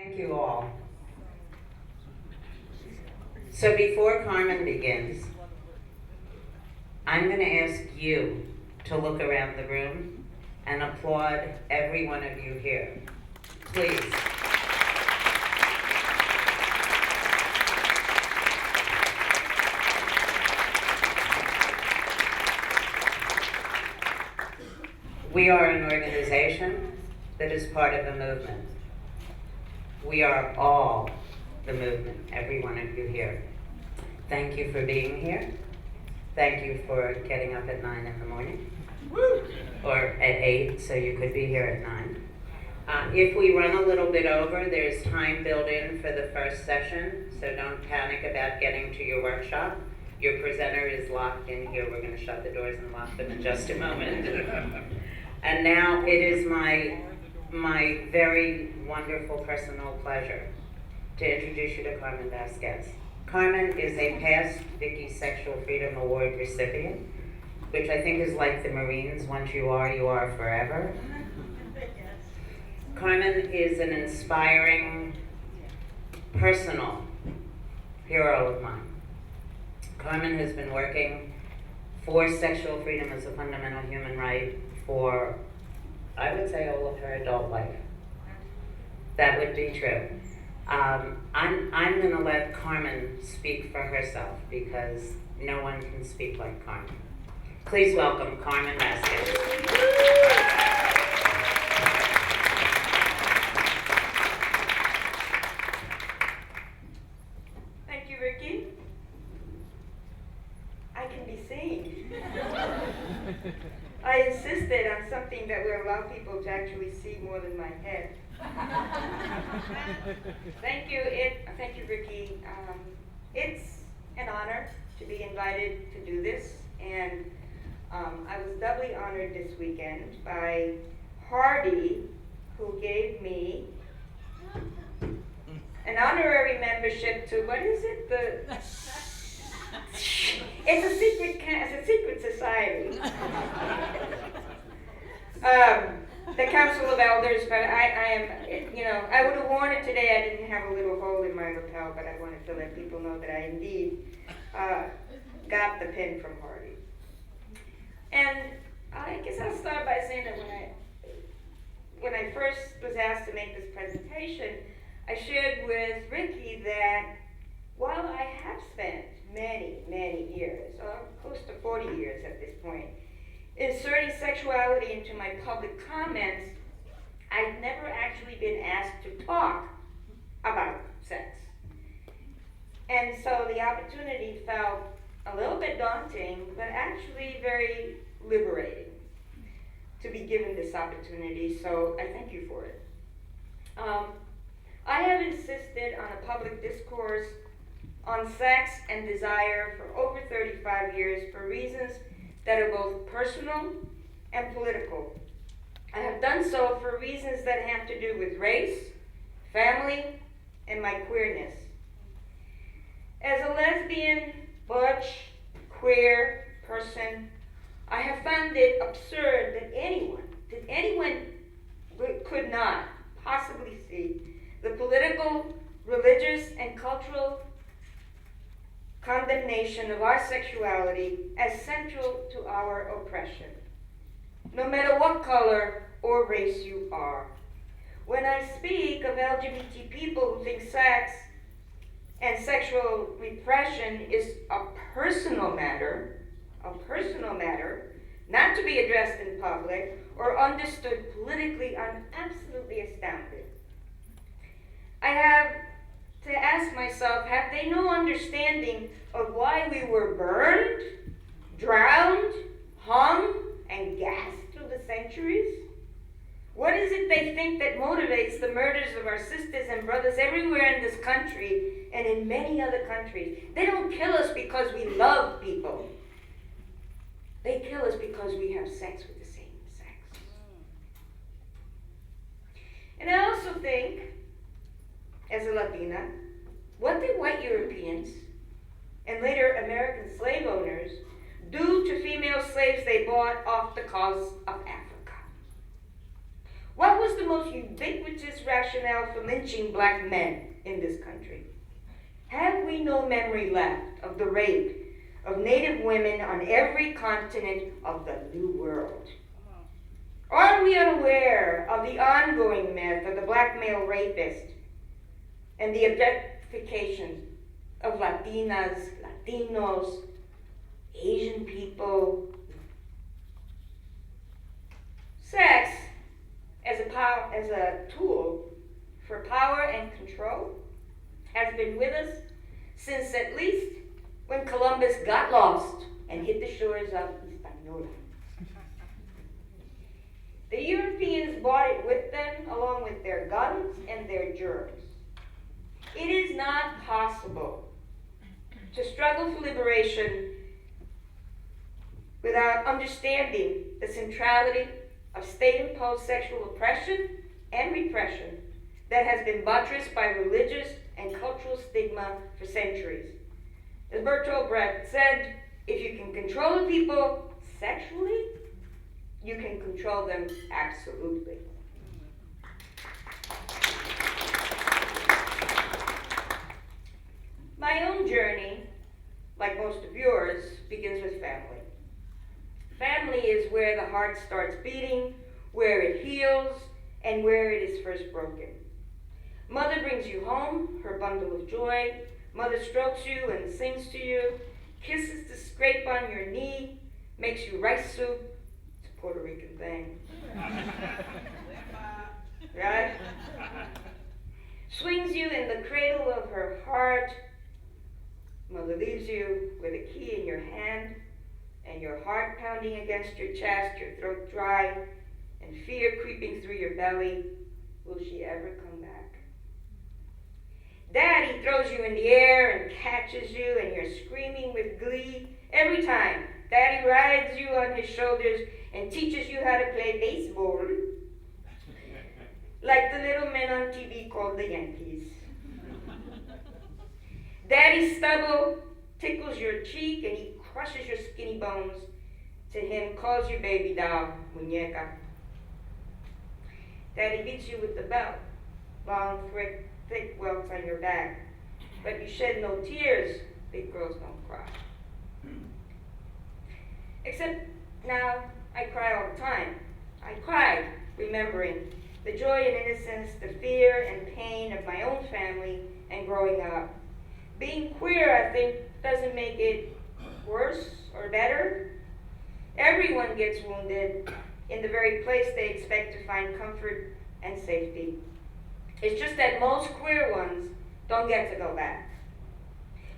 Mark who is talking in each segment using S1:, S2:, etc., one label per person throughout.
S1: Thank you all. So before Carmen begins, I'm going to ask you to look around the room and applaud every one of you here. Please. We are an organization that is part of a movement. We are all the movement, every one of you here. Thank you for being here. Thank you for getting up at 9 in the morning. Woo! Or at 8, so you could be here at 9. If we run a little bit over, there's time built in for the first session, so don't panic about getting to your workshop. Your presenter is locked in here. We're going to shut the doors and lock them in just a moment. And now it is my very wonderful personal pleasure to introduce you to Carmen Vázquez. Carmen is a past Vicky Sexual Freedom Award recipient, which I think is like the Marines. Once you are forever. Carmen is an inspiring, personal hero of mine. Carmen has been working for sexual freedom as a fundamental human right for, I would say, all of her adult life. That would be true. I'm going to let Carmen speak for herself because no one can speak like Carmen. Please welcome Carmen Vázquez.
S2: Thank you, Ricky. I can be seen. I insisted on something that will allow people to actually see more than my head. Thank you, Ricky. It's an honor to be invited to do this, and I was doubly honored this weekend by Hardy, who gave me an honorary membership to, what is it? It's a secret society. The Council of Elders, but I am, I would have worn it today. I didn't have a little hole in my lapel, but I wanted to let people know that I indeed got the pin from Hardy. And I guess I'll start by saying that when I first was asked to make this presentation, I shared with Ricky that while I have spent many, many years, close to 40 years at this point, inserting sexuality into my public comments, I've never actually been asked to talk about sex. And so the opportunity felt a little bit daunting, but actually very liberating to be given this opportunity, so I thank you for it. I have insisted on a public discourse on sex and desire for over 35 years for reasons that are both personal and political. I have done so for reasons that have to do with race, family, and my queerness. As a lesbian, butch, queer person, I have found it absurd that anyone could not possibly see the political, religious, and cultural condemnation of our sexuality as central to our oppression, no matter what color or race you are. When I speak of LGBT people who think sex and sexual repression is a personal matter, not to be addressed in public or understood politically, I'm absolutely astounded. I have to ask myself, have they no understanding of why we were burned, drowned, hung, and gassed through the centuries? What is it they think that motivates the murders of our sisters and brothers everywhere in this country and in many other countries? They don't kill us because we love people. They kill us because we have sex with the same sex. And I also think, as a Latina, what did white Europeans and later American slave owners do to female slaves they bought off the coast of Africa? What was the most ubiquitous rationale for lynching black men in this country? Have we no memory left of the rape of Native women on every continent of the New World? Are we unaware of the ongoing myth of the black male rapist and the objectification of Latinas, Latinos, Asian people? Sex as a tool for power and control has been with us since at least when Columbus got lost and hit the shores of Hispaniola. The Europeans brought it with them along with their guns and their germs. It is not possible to struggle for liberation without understanding the centrality of state-imposed sexual oppression and repression that has been buttressed by religious and cultural stigma for centuries. As Bertolt Brecht said, if you can control the people sexually, you can control them absolutely. My own journey, like most of yours, begins with family. Family is where the heart starts beating, where it heals, and where it is first broken. Mother brings you home, her bundle of joy. Mother strokes you and sings to you, kisses the scrape on your knee, makes you rice soup. It's a Puerto Rican thing. Right? Swings you in the cradle of her heart. Mother leaves you with a key in your hand and your heart pounding against your chest, your throat dry, and fear creeping through your belly. Will she ever come back? Daddy throws you in the air and catches you, and you're screaming with glee every time. Daddy rides you on his shoulders and teaches you how to play baseball, like the little men on TV called the Yankees. Daddy's stubble tickles your cheek, and he crushes your skinny bones. To him, calls you baby doll, muñeca. Daddy beats you with the belt, long, thick welts on your back. But you shed no tears. Big girls don't cry. Except now, I cry all the time. I cried, remembering the joy and innocence, the fear and pain of my own family and growing up. Being queer, I think, doesn't make it worse or better. Everyone gets wounded in the very place they expect to find comfort and safety. It's just that most queer ones don't get to go back.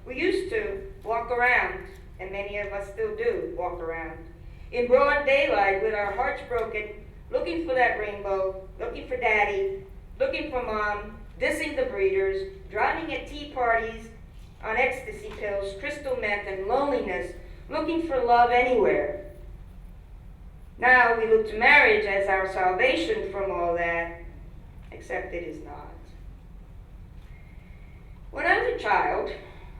S2: We used to walk around, and many of us still do walk around, in broad daylight with our hearts broken, looking for that rainbow, looking for daddy, looking for mom, dissing the breeders, drowning at tea parties, on ecstasy pills, crystal meth, and loneliness, looking for love anywhere. Now we look to marriage as our salvation from all that, except it is not. When I was a child,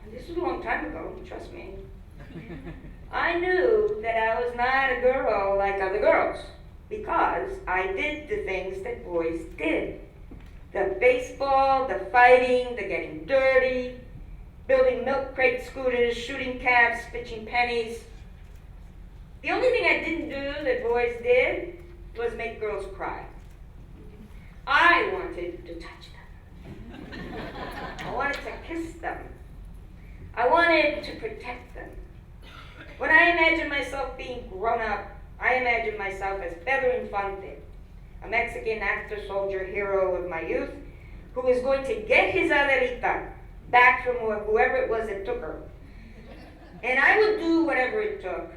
S2: and this was a long time ago, trust me, I knew that I was not a girl like other girls because I did the things that boys did. The baseball, the fighting, the getting dirty, building milk crate scooters, shooting cabs, pitching pennies. The only thing I didn't do that boys did was make girls cry. I wanted to touch them. I wanted to kiss them. I wanted to protect them. When I imagined myself being grown up, I imagined myself as Pedro Infante, a Mexican actor, soldier, hero of my youth, who was going to get his Adelita back from whoever it was that took her. And I would do whatever it took.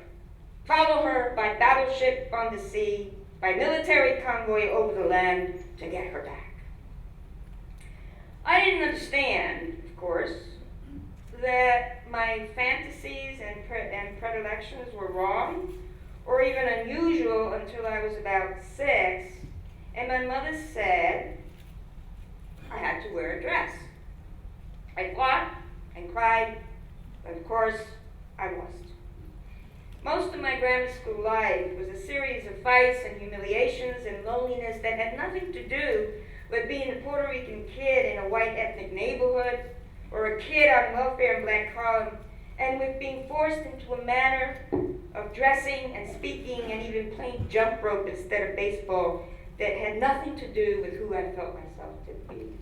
S2: Follow her by battleship on the sea, by military convoy over the land to get her back. I didn't understand, of course, that my fantasies and predilections were wrong or even unusual until I was about 6, and my mother said I had to wear a dress. I fought and cried, but of course I lost. Most of my grammar school life was a series of fights and humiliations and loneliness that had nothing to do with being a Puerto Rican kid in a white ethnic neighborhood or a kid on welfare in Black Harlem, and with being forced into a manner of dressing and speaking and even playing jump rope instead of baseball that had nothing to do with who I felt myself to be.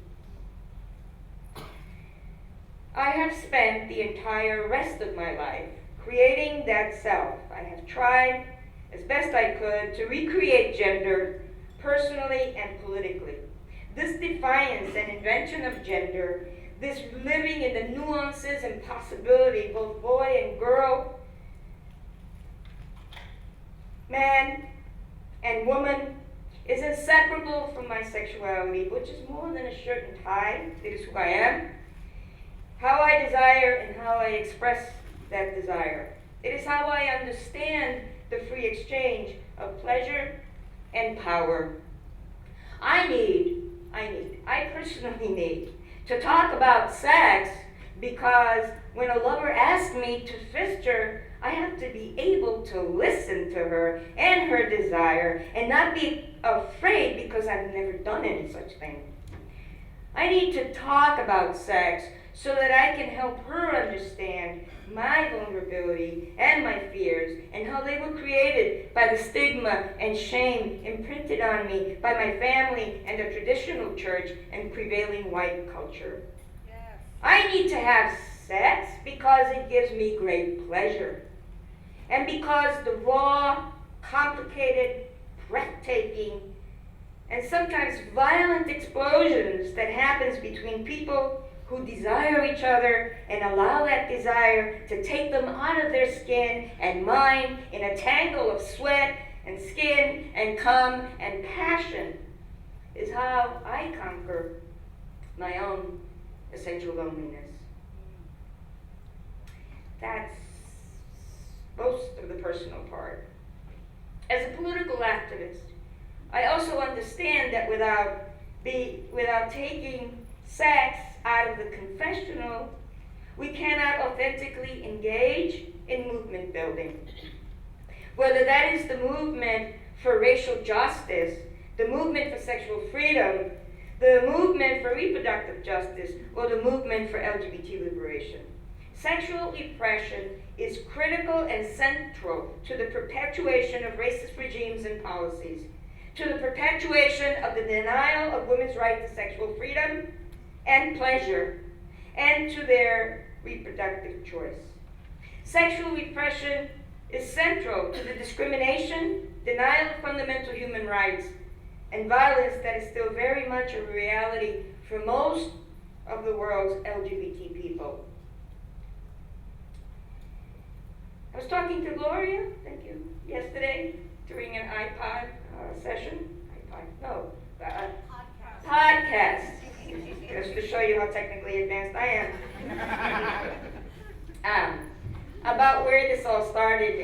S2: I have spent the entire rest of my life creating that self. I have tried as best I could to recreate gender personally and politically. This defiance and invention of gender, this living in the nuances and possibility, both boy and girl, man and woman, is inseparable from my sexuality, which is more than a shirt and tie. It is who I am, how I desire, and how I express that desire. It is how I understand the free exchange of pleasure and power. I personally need to talk about sex because when a lover asks me to fist her, I have to be able to listen to her and her desire and not be afraid because I've never done any such thing. I need to talk about sex so that I can help her understand my vulnerability and my fears and how they were created by the stigma and shame imprinted on me by my family and the traditional church and prevailing white culture. Yes. I need to have sex because it gives me great pleasure. And because the raw, complicated, breathtaking, and sometimes violent explosions that happens between people who desire each other and allow that desire to take them out of their skin and mind in a tangle of sweat and skin and cum and passion is how I conquer my own essential loneliness. That's most of the personal part. As a political activist, I also understand that without taking sex out of the confessional, we cannot authentically engage in movement building. Whether that is the movement for racial justice, the movement for sexual freedom, the movement for reproductive justice, or the movement for LGBT liberation. Sexual repression is critical and central to the perpetuation of racist regimes and policies, to the perpetuation of the denial of women's right to sexual freedom and pleasure, and to their reproductive choice. Sexual repression is central to the discrimination, denial of fundamental human rights, and violence that is still very much a reality for most of the world's LGBT people. I was talking to Gloria, thank you, yesterday during an iPod session. Podcast. Just to show you how technically advanced I am. About where this all started,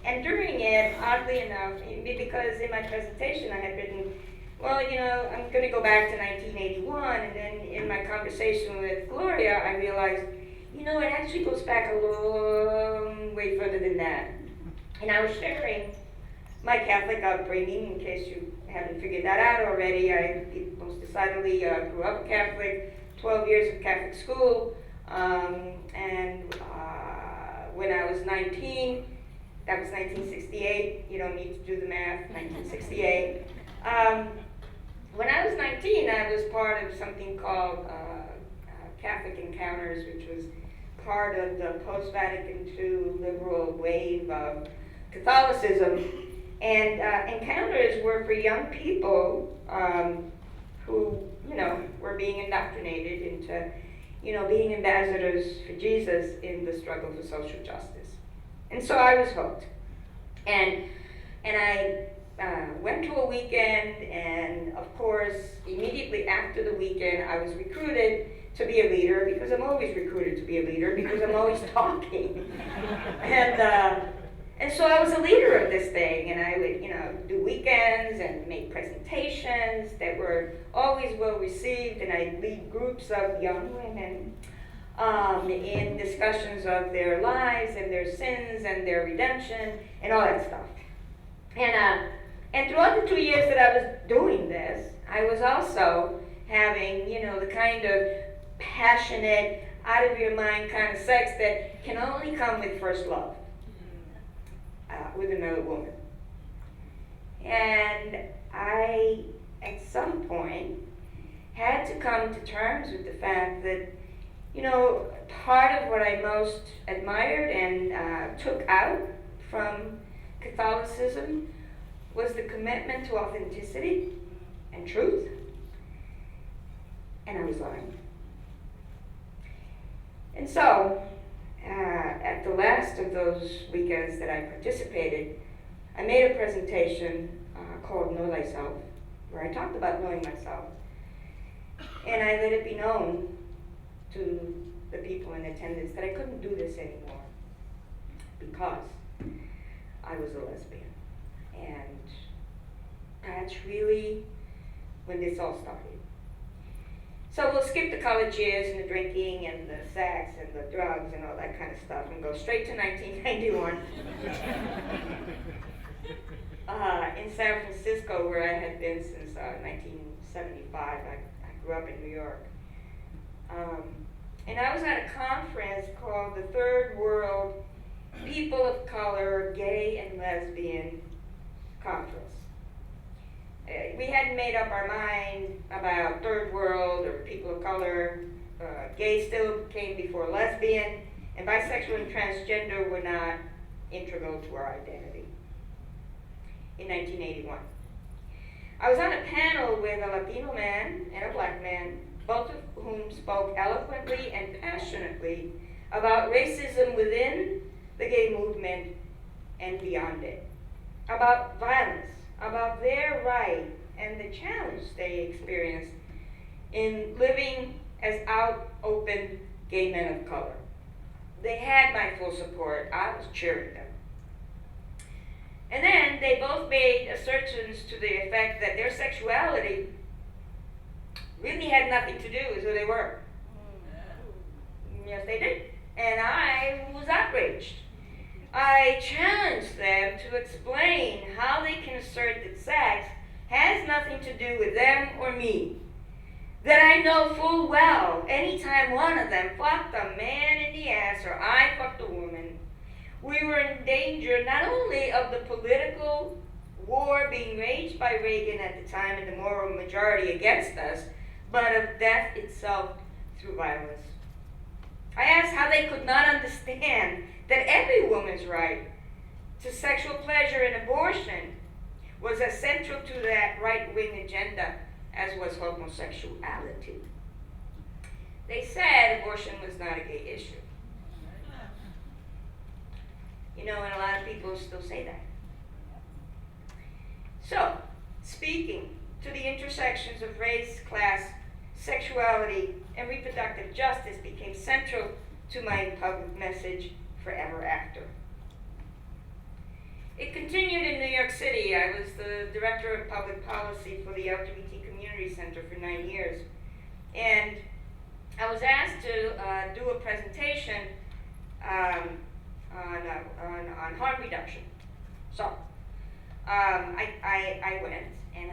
S2: and during it, oddly enough, because in my presentation I had written, well, I'm going to go back to 1981, and then in my conversation with Gloria, I realized, it actually goes back a long way further than that. And I was sharing my Catholic upbringing, in case you haven't figured that out already. I most decidedly grew up Catholic, 12 years of Catholic school, and when I was 19, that was 1968, you don't need to do the math, 1968. When I was 19, I was part of something called Catholic Encounters, which was part of the post-Vatican II liberal wave of Catholicism. And encounters were for young people who, were being indoctrinated into, being ambassadors for Jesus in the struggle for social justice. And so I was hooked. And I went to a weekend, and of course, immediately after the weekend, I was recruited to be a leader, because I'm always recruited to be a leader, because I'm always talking. And so I was a leader of this thing, and I would, do weekends and make presentations that were always well received, and I'd lead groups of young women in discussions of their lives and their sins and their redemption and all that stuff. And throughout the 2 years that I was doing this, I was also having, the kind of passionate, out of your mind kind of sex that can only come with first love with another woman. And I, at some point, had to come to terms with the fact that, part of what I most admired and took out from Catholicism was the commitment to authenticity and truth. And I was lying. And so, at the last of those weekends that I participated, I made a presentation called Know Thyself, where I talked about knowing myself. And I let it be known to the people in attendance that I couldn't do this anymore because I was a lesbian. And that's really when this all started. So we'll skip the college years and the drinking and the sex and the drugs and all that kind of stuff and go straight to 1991. In San Francisco, where I had been since 1975. I grew up in New York. And I was at a conference called the Third World People of Color, Gay and Lesbian Conference. We hadn't made up our mind about third world or people of color. Gay still came before lesbian, and bisexual and transgender were not integral to our identity. In 1981. I was on a panel with a Latino man and a black man, both of whom spoke eloquently and passionately about racism within the gay movement and beyond it, about violence, about their right and the challenge they experienced in living as out, open gay men of color. They had my full support. I was cheering them. And then they both made assertions to the effect that their sexuality really had nothing to do with who they were. Yes, they did. And I was outraged. I challenged them to explain how they can assert that sex has nothing to do with them or me. That I know full well, anytime one of them fucked a man in the ass or I fucked a woman, we were in danger not only of the political war being waged by Reagan at the time and the moral majority against us, but of death itself through violence. I asked how they could not understand that every woman's right to sexual pleasure and abortion was as central to that right-wing agenda as was homosexuality. They said abortion was not a gay issue. And a lot of people still say that. So, speaking to the intersections of race, class, sexuality, and reproductive justice became central to my public message forever after. It continued in New York City. I was the director of public policy for the LGBT Community Center for 9 years. And I was asked to do a presentation on harm reduction. So I went, and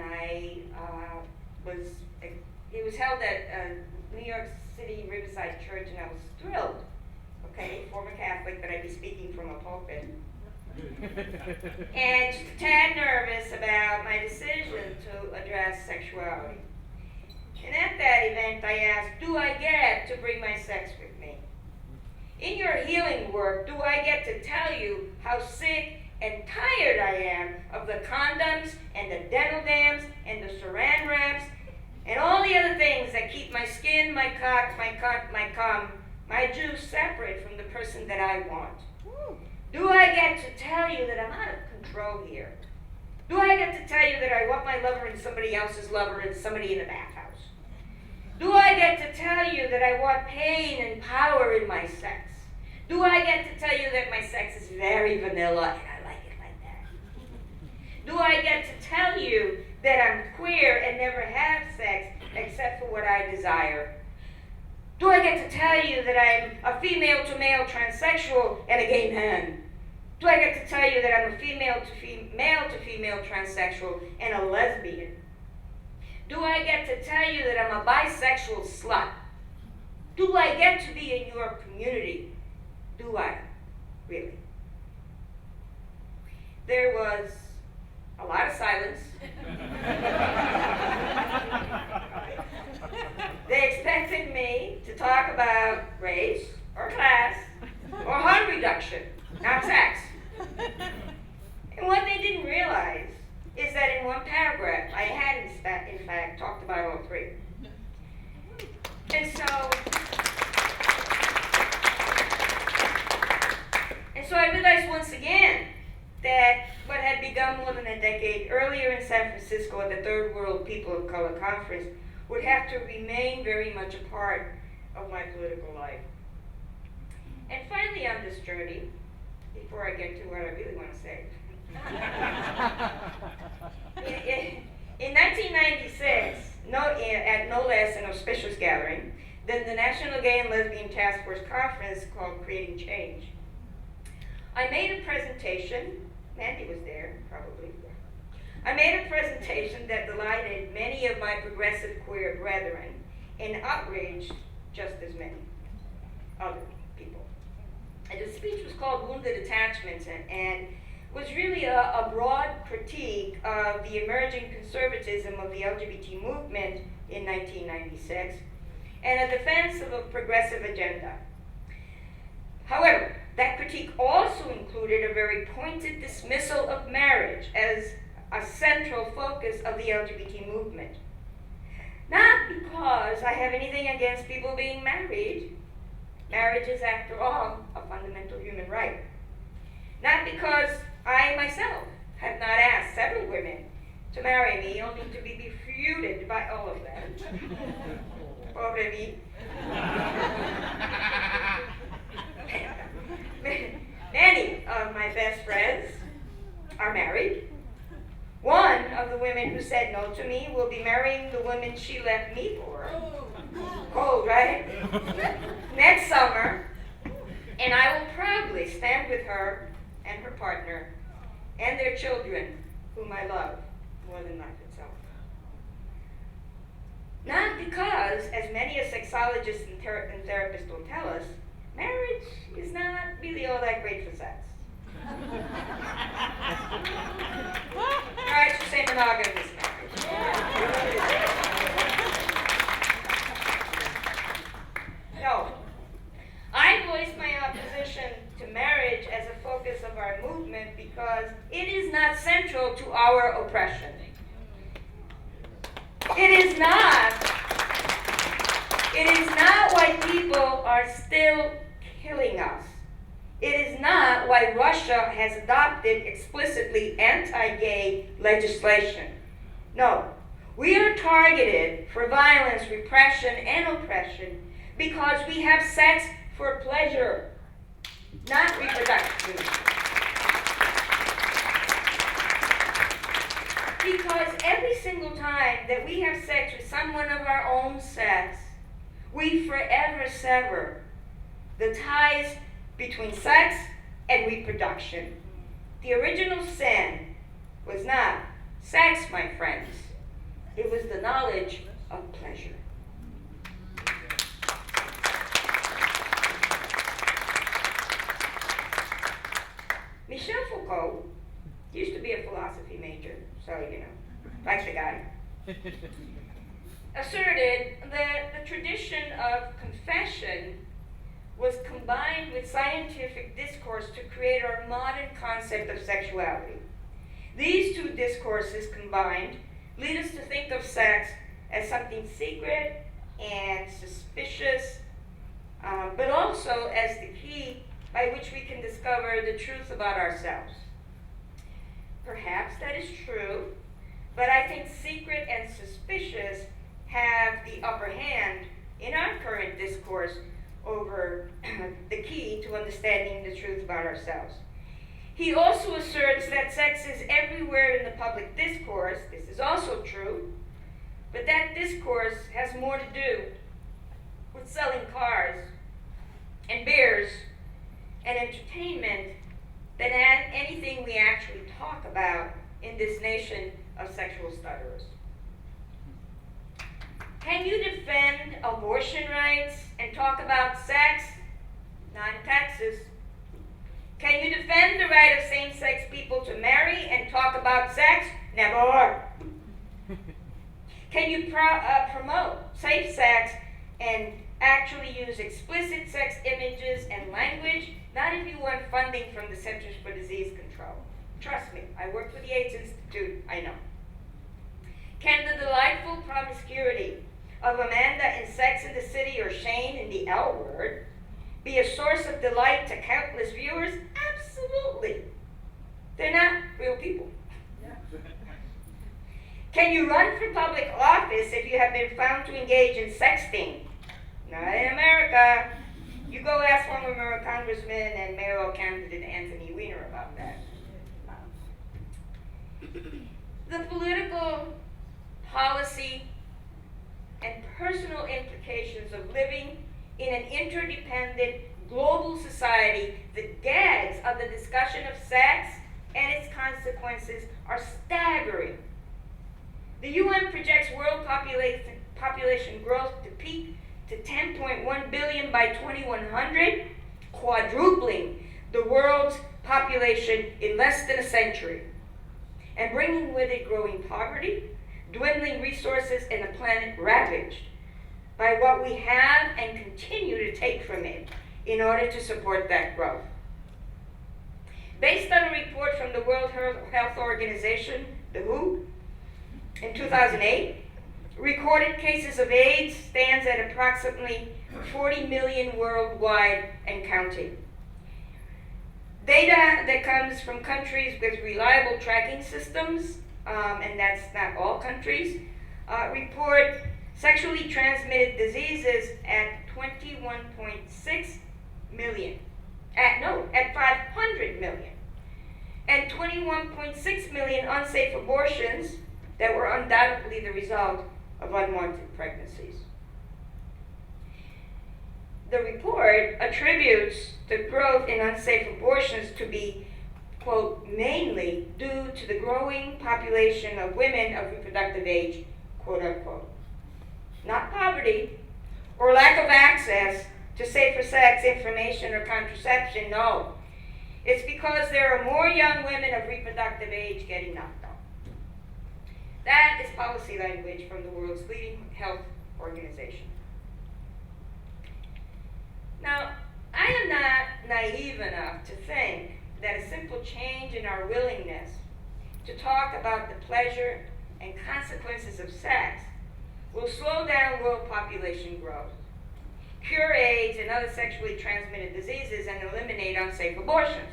S2: it was held at New York City Riverside Church, and I was thrilled, former Catholic, that I'd be speaking from a pulpit. And just a tad nervous about my decision to address sexuality. And at that event, I asked, do I get to bring my sex with me? In your healing work, do I get to tell you how sick and tired I am of the condoms and the dental dams and the saran wraps and all the other things that keep my skin, my cock, my cunt, my cum, my juice separate from the person that I want? Do I get to tell you that I'm out of control here? Do I get to tell you that I want my lover and somebody else's lover and somebody in a bathhouse? Do I get to tell you that I want pain and power in my sex? Do I get to tell you that my sex is very vanilla and I like it like that? Do I get to tell you that I'm queer and never have sex except for what I desire? Do I get to tell you that I'm a female-to-male transsexual and a gay man? Do I get to tell you that I'm a male-to-female transsexual and a lesbian? Do I get to tell you that I'm a bisexual slut? Do I get to be in your community? Do I? Really? There was a lot of silence. They expected me to talk about race or class or harm reduction, not sex. And what they didn't realize is that in one paragraph, I had in fact talked about all three. And so I realized once again that what had begun more than a decade earlier in San Francisco at the Third World People of Color Conference would have to remain very much a part of my political life. And finally on this journey, before I get to what I really want to say, in 1996, at no less an auspicious gathering, then the National Gay and Lesbian Task Force Conference called Creating Change, I made a presentation. Mandy was there, probably. I made a presentation that delighted many of my progressive queer brethren and outraged just as many other people. And the speech was called Wounded Attachments and was really a broad critique of the emerging conservatism of the LGBT movement in 1996 and a defense of a progressive agenda. However, that critique also included a very pointed dismissal of marriage as a central focus of the LGBT movement. Not because I have anything against people being married. Marriage is, after all, a fundamental human right. Not because I myself have not asked several women to marry me, only to be refuted by all of them. Pobre me. Many of my best friends are married. One of the women who said no to me will be marrying the woman she left me for. Cold, right? Next summer, and I will proudly stand with her and her partner and their children, whom I love more than life itself. Not because, as many a sexologist and therapist will tell us, marriage is not really all that great for sex. I should say monogamous marriage. No. I voiced my opposition to marriage as a focus of our movement because it is not central to our oppression. It is not why people are still killing us. It is not why Russia has adopted explicitly anti-gay legislation. No, we are targeted for violence, repression, and oppression because we have sex for pleasure, not reproduction. Because every single time that we have sex with someone of our own sex, we forever sever the ties between sex and reproduction. The original sin was not sex, my friends. It was the knowledge of pleasure. Michel Foucault used to be a philosophy major, so like the guy, asserted that the tradition of confession was combined with scientific discourse to create our modern concept of sexuality. These two discourses combined lead us to think of sex as something secret and suspicious, but also as the key by which we can discover the truth about ourselves. Perhaps that is true, but I think secret and suspicious have the upper hand in our current discourse over the key to understanding the truth about ourselves. He also asserts that sex is everywhere in the public discourse. This is also true, but that discourse has more to do with selling cars abortion rights and talk about sex? Not in Texas. Can you defend the right of same-sex people to marry and talk about sex? Never. Can you promote safe sex and actually use explicit sex images and language? Not if you want funding from the Centers for Disease Control. Trust me, I work for the AIDS Institute, I know. Can the delightful promiscuity of Amanda in Sex and the City or Shane in the L Word be a source of delight to countless viewers? Absolutely. They're not real people. Can you run for public office if you have been found to engage in sexting? Not in America. You go ask former Congressman and mayoral candidate Anthony Weiner about that. The political, policy, and personal implications of living in an interdependent global society that gags of the discussion of sex and its consequences are staggering. The UN projects world population growth to peak to 10.1 billion by 2100, quadrupling the world's population in less than a century, and bringing with it growing poverty, dwindling resources, and a planet ravaged by what we have and continue to take from it in order to support that growth. Based on a report from the World Health Organization, the WHO, in 2008, recorded cases of AIDS stands at approximately 40 million worldwide and counting. Data that comes from countries with reliable tracking systems, and that's not all countries, report sexually transmitted diseases at 21.6 million. At 500 million. And 21.6 million unsafe abortions that were undoubtedly the result of unwanted pregnancies. The report attributes the growth in unsafe abortions to be, quote, mainly due to the growing population of women of reproductive age, quote unquote. Not poverty or lack of access to safer sex information or contraception, no. It's because there are more young women of reproductive age getting knocked up. That is policy language from the world's leading health organization. Now, I am not naive enough to think that a simple change in our willingness to talk about the pleasure and consequences of sex will slow down world population growth, cure AIDS and other sexually transmitted diseases, and eliminate unsafe abortions.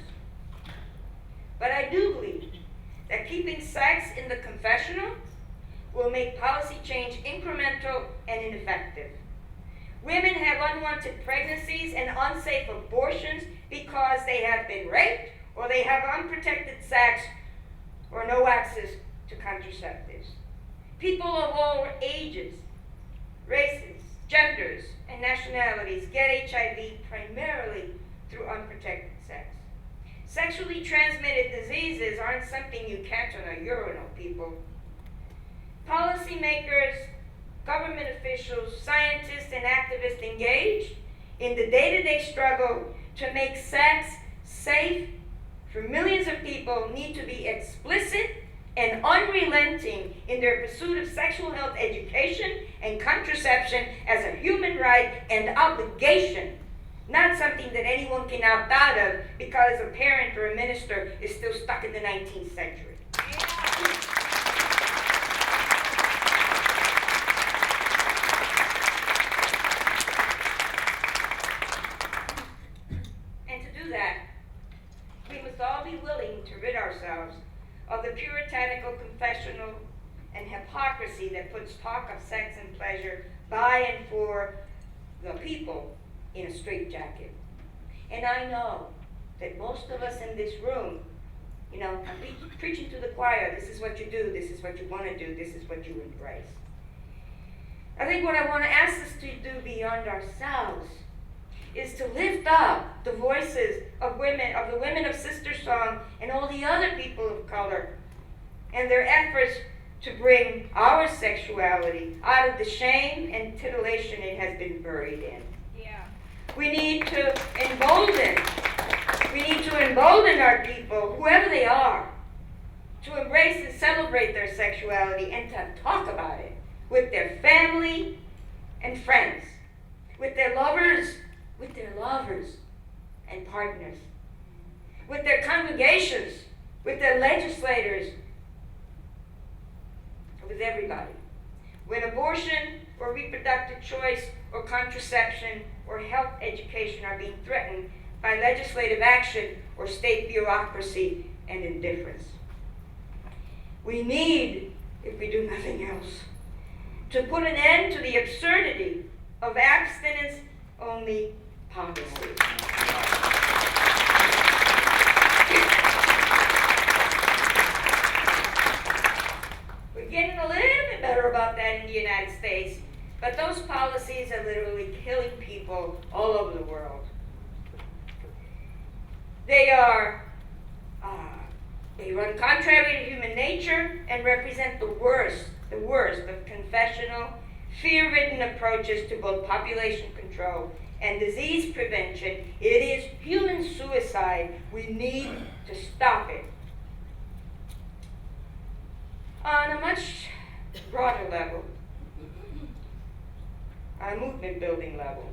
S2: But I do believe that keeping sex in the confessional will make policy change incremental and ineffective. Women have unwanted pregnancies and unsafe abortions because they have been raped or they have unprotected sex or no access to contraceptives. People of all ages, races, genders, and nationalities get HIV primarily through unprotected sex. Sexually transmitted diseases aren't something you catch on a urinal, people. Policymakers, government officials, scientists, and activists engaged in the day-to-day struggle to make sex safe for millions of people need to be explicit and unrelenting in their pursuit of sexual health education and contraception as a human right and obligation, not something that anyone can opt out of because a parent or a minister is still stuck in the 19th century. And to do that, we must all be willing to rid ourselves of the puritanical confessional and hypocrisy that puts talk of sex and pleasure by and for the people in a straitjacket. And I know that most of us in this room, I'm preaching to the choir, this is what you do, this is what you want to do, this is what you embrace. I think what I want to ask us to do beyond ourselves is to lift up the voices of women, of the women of Sister Song and all the other people of color, and their efforts to bring our sexuality out of the shame and titillation it has been buried in.
S3: Yeah.
S2: We need to embolden our people, whoever they are, to embrace and celebrate their sexuality and to talk about it with their family and friends, with their lovers and partners, with their congregations, with their legislators, with everybody. When abortion or reproductive choice or contraception or health education are being threatened by legislative action or state bureaucracy and indifference. We need, if we do nothing else, to put an end to the absurdity of abstinence-only policy. We're getting a little bit better about that in the United States, but those policies are literally killing people all over the world. They run contrary to human nature and represent the worst of confessional, fear-ridden approaches to both population control and disease prevention. It is human suicide. We need to stop it. On a much broader level, on a movement building level,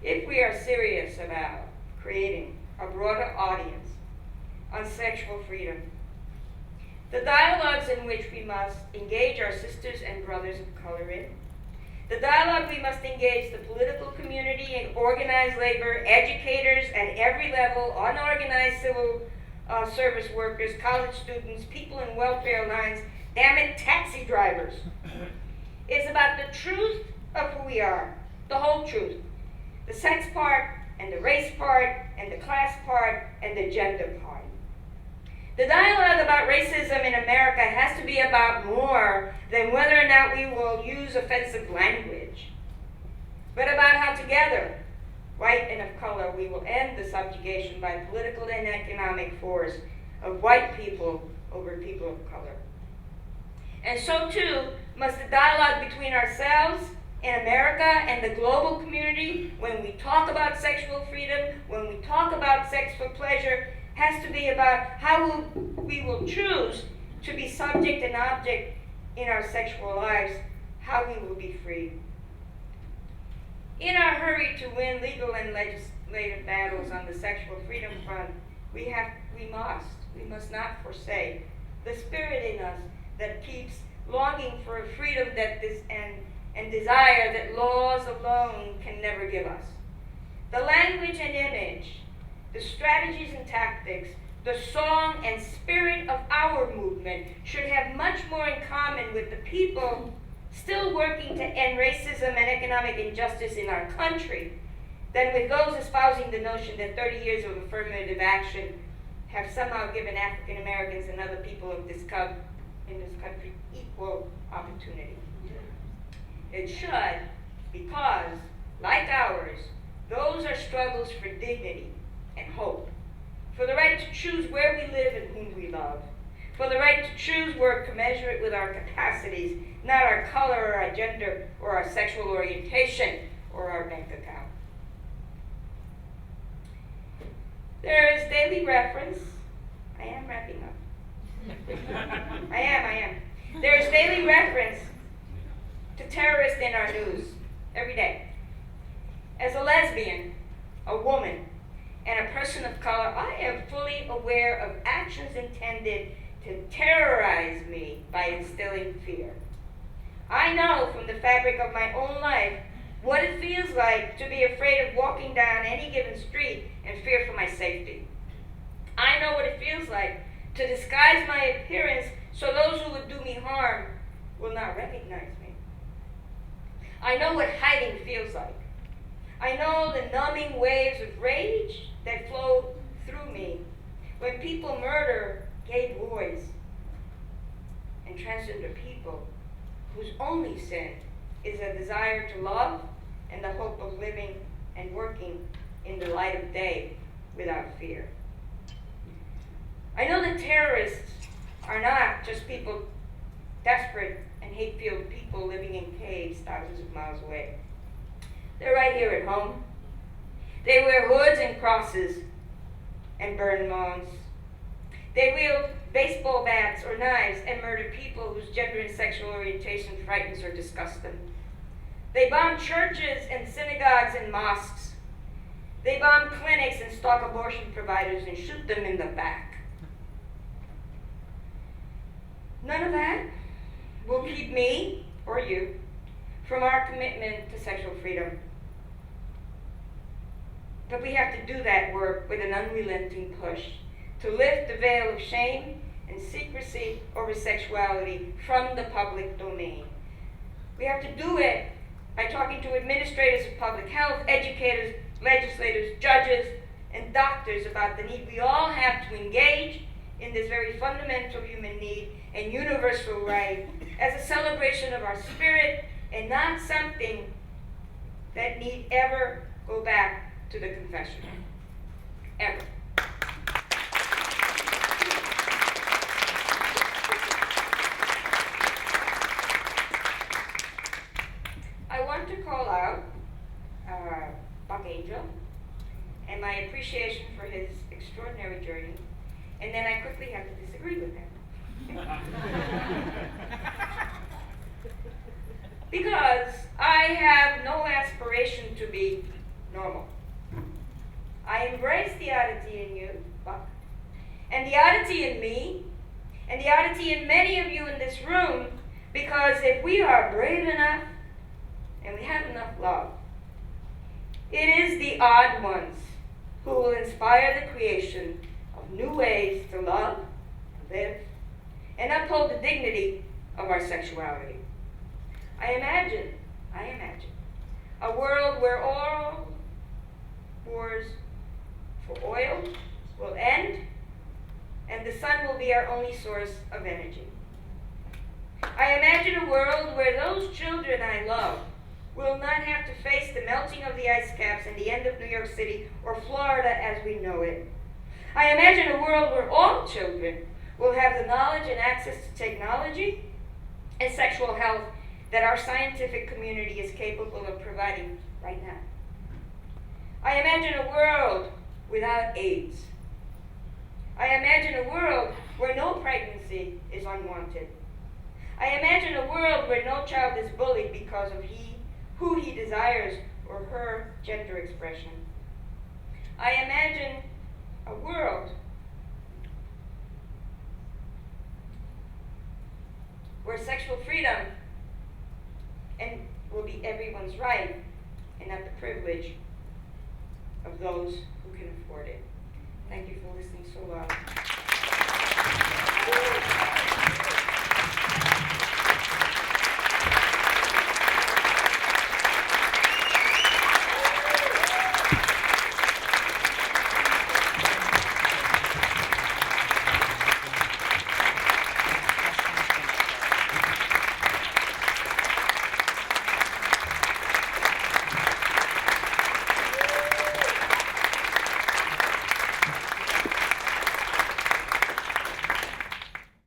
S2: if we are serious about creating a broader audience on sexual freedom, the dialogues in which we must engage our sisters and brothers of color in, the dialogue we must engage the political community and organized labor, educators at every level, unorganized civil service workers, college students, people in welfare lines, damn it, taxi drivers, is about the truth of who we are, the whole truth, the sex part and the race part and the class part and the gender part. The dialogue about racism in America has to be about more than whether or not we will use offensive language, but about how together, white and of color, we will end the subjugation by political and economic force of white people over people of color. And so too must the dialogue between ourselves in America and the global community when we talk about sexual freedom, when we talk about sex for pleasure, has to be about how we will choose to be subject and object in our sexual lives, how we will be free. In our hurry to win legal and legislative battles on the sexual freedom front, we must not forsake the spirit in us that keeps longing for a freedom and desire that laws alone can never give us. The language and image, the strategies and tactics, the song and spirit of our movement should have much more in common with the people still working to end racism and economic injustice in our country than with those espousing the notion that 30 years of affirmative action have somehow given African Americans and other people in this country equal opportunity. It should, because, like ours, those are struggles for dignity and hope, for the right to choose where we live and whom we love, for the right to choose work commensurate with our capacities, not our color or our gender or our sexual orientation or our bank account. There is daily reference. I am wrapping up. I am. There is daily reference to terrorists in our news every day. As a lesbian, a woman, and a person of color, I am fully aware of actions intended to terrorize me by instilling fear. I know from the fabric of my own life what it feels like to be afraid of walking down any given street and fear for my safety. I know what it feels like to disguise my appearance so those who would do me harm will not recognize me. I know what hiding feels like. I know the numbing waves of rage that flow through me when people murder gay boys and transgender people whose only sin is a desire to love and the hope of living and working in the light of day without fear. I know that terrorists are not just people desperate and hate-filled people living in caves thousands of miles away. They're right here at home. They wear hoods and crosses and burn lawns. They wield baseball bats or knives and murder people whose gender and sexual orientation frightens or disgusts them. They bomb churches and synagogues and mosques. They bomb clinics and stalk abortion providers and shoot them in the back. None of that will keep me or you from our commitment to sexual freedom. But we have to do that work with an unrelenting push to lift the veil of shame and secrecy over sexuality from the public domain. We have to do it by talking to administrators of public health, educators, legislators, judges, and doctors about the need we all have to engage in this very fundamental human need and universal right as a celebration of our spirit and not something that need ever go back to the confessional. Ever. I want to call out Buck Angel and my appreciation for his extraordinary journey, and then I quickly have to disagree with him. Because I have no aspiration to be normal. I embrace the oddity in you, Buck, and the oddity in me, and the oddity in many of you in this room, because if we are brave enough and we have enough love, it is the odd ones who will inspire the creation of new ways to love, live, and uphold the dignity of our sexuality. I imagine a world where all wars for oil will end and the sun will be our only source of energy. I imagine a world where those children I love will not have to face the melting of the ice caps and the end of New York City or Florida as we know it. I imagine a world where all children will have the knowledge and access to technology and sexual health that our scientific community is capable of providing right now. I imagine a world without AIDS. I imagine a world where no pregnancy is unwanted. I imagine a world where no child is bullied because of who he desires or her gender expression. I imagine a world where sexual freedom will be everyone's right and not the privilege of those who can afford it. Thank you for listening so long.